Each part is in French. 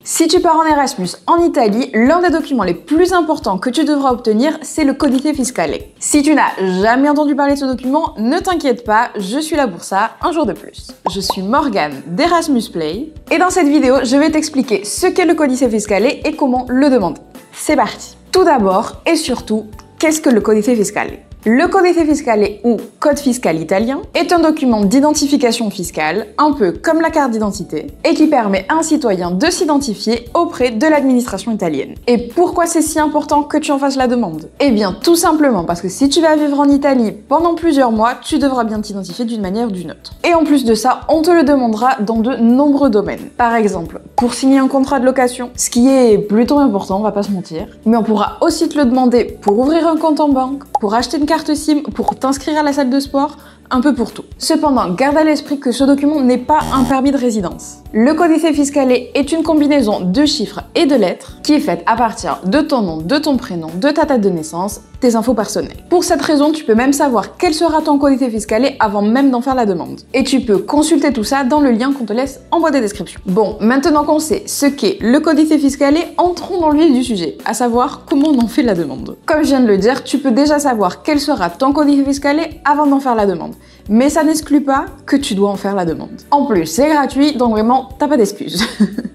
Si tu pars en Erasmus en Italie, l'un des documents les plus importants que tu devras obtenir, c'est le Codice Fiscale. Si tu n'as jamais entendu parler de ce document, ne t'inquiète pas, je suis là pour ça, un jour de plus. Je suis Morgane d'Erasmus Play, et dans cette vidéo, je vais t'expliquer ce qu'est le Codice Fiscale et comment le demander. C'est parti. Tout d'abord et surtout, qu'est-ce que le Codice Fiscale ? Le Codice Fiscale ou Code fiscal italien est un document d'identification fiscale, un peu comme la carte d'identité, et qui permet à un citoyen de s'identifier auprès de l'administration italienne. Et pourquoi c'est si important que tu en fasses la demande? Eh bien, tout simplement parce que si tu vas vivre en Italie pendant plusieurs mois, tu devras bien t'identifier d'une manière ou d'une autre. Et en plus de ça, on te le demandera dans de nombreux domaines. Par exemple, pour signer un contrat de location, ce qui est plutôt important, on va pas se mentir, mais on pourra aussi te le demander pour ouvrir un compte en banque, pour acheter une carte SIM, pour t'inscrire à la salle de sport, un peu pour tout. Cependant, garde à l'esprit que ce document n'est pas un permis de résidence. Le Codice Fiscale est une combinaison de chiffres et de lettres qui est faite à partir de ton nom, de ton prénom, de ta date de naissance, tes infos personnelles. Pour cette raison, tu peux même savoir quel sera ton Codice Fiscale avant même d'en faire la demande. Et tu peux consulter tout ça dans le lien qu'on te laisse en boîte de description. Bon, maintenant qu'on sait ce qu'est le Codice Fiscale, entrons dans le vif du sujet, à savoir comment on en fait la demande. Comme je viens de le dire, tu peux déjà savoir quel sera ton Codice Fiscale avant d'en faire la demande. Mais ça n'exclut pas que tu dois en faire la demande. En plus, c'est gratuit, donc vraiment, t'as pas d'excuses.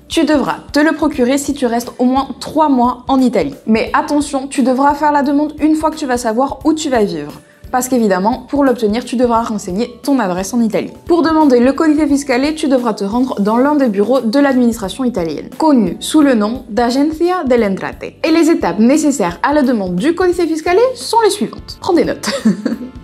Tu devras te le procurer si tu restes au moins 3 mois en Italie. Mais attention, tu devras faire la demande une fois que tu vas savoir où tu vas vivre. Parce qu'évidemment, pour l'obtenir, tu devras renseigner ton adresse en Italie. Pour demander le Codice Fiscale, tu devras te rendre dans l'un des bureaux de l'administration italienne, connu sous le nom d'Agenzia delle Entrate. Et les étapes nécessaires à la demande du Codice Fiscale sont les suivantes. Prends des notes.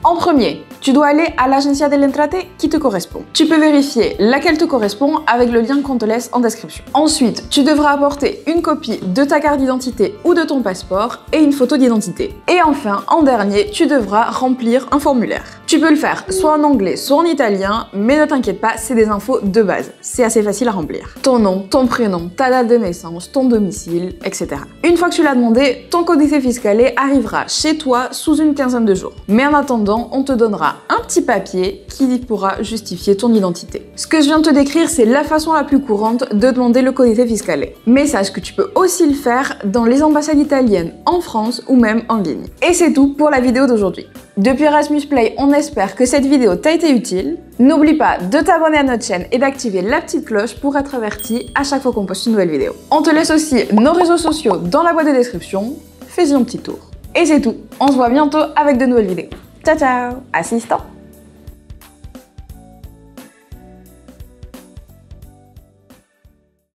En premier, tu dois aller à l'Agenzia delle Entrate qui te correspond. Tu peux vérifier laquelle te correspond avec le lien qu'on te laisse en description. Ensuite, tu devras apporter une copie de ta carte d'identité ou de ton passeport et une photo d'identité. Et enfin, en dernier, tu devras remplir un formulaire. Tu peux le faire soit en anglais, soit en italien, mais ne t'inquiète pas, c'est des infos de base. C'est assez facile à remplir. Ton nom, ton prénom, ta date de naissance, ton domicile, etc. Une fois que tu l'as demandé, ton Codice Fiscale arrivera chez toi sous une quinzaine de jours. Mais en attendant, on te donnera un petit papier qui pourra justifier ton identité. Ce que je viens de te décrire, c'est la façon la plus courante de demander le Codice Fiscale. Mais sache que tu peux aussi le faire dans les ambassades italiennes en France ou même en ligne. Et c'est tout pour la vidéo d'aujourd'hui. Depuis Erasmus Play, on espère que cette vidéo t'a été utile. N'oublie pas de t'abonner à notre chaîne et d'activer la petite cloche pour être averti à chaque fois qu'on poste une nouvelle vidéo. On te laisse aussi nos réseaux sociaux dans la boîte de description. Fais-y un petit tour. Et c'est tout. On se voit bientôt avec de nouvelles vidéos. Ciao ciao, assistant!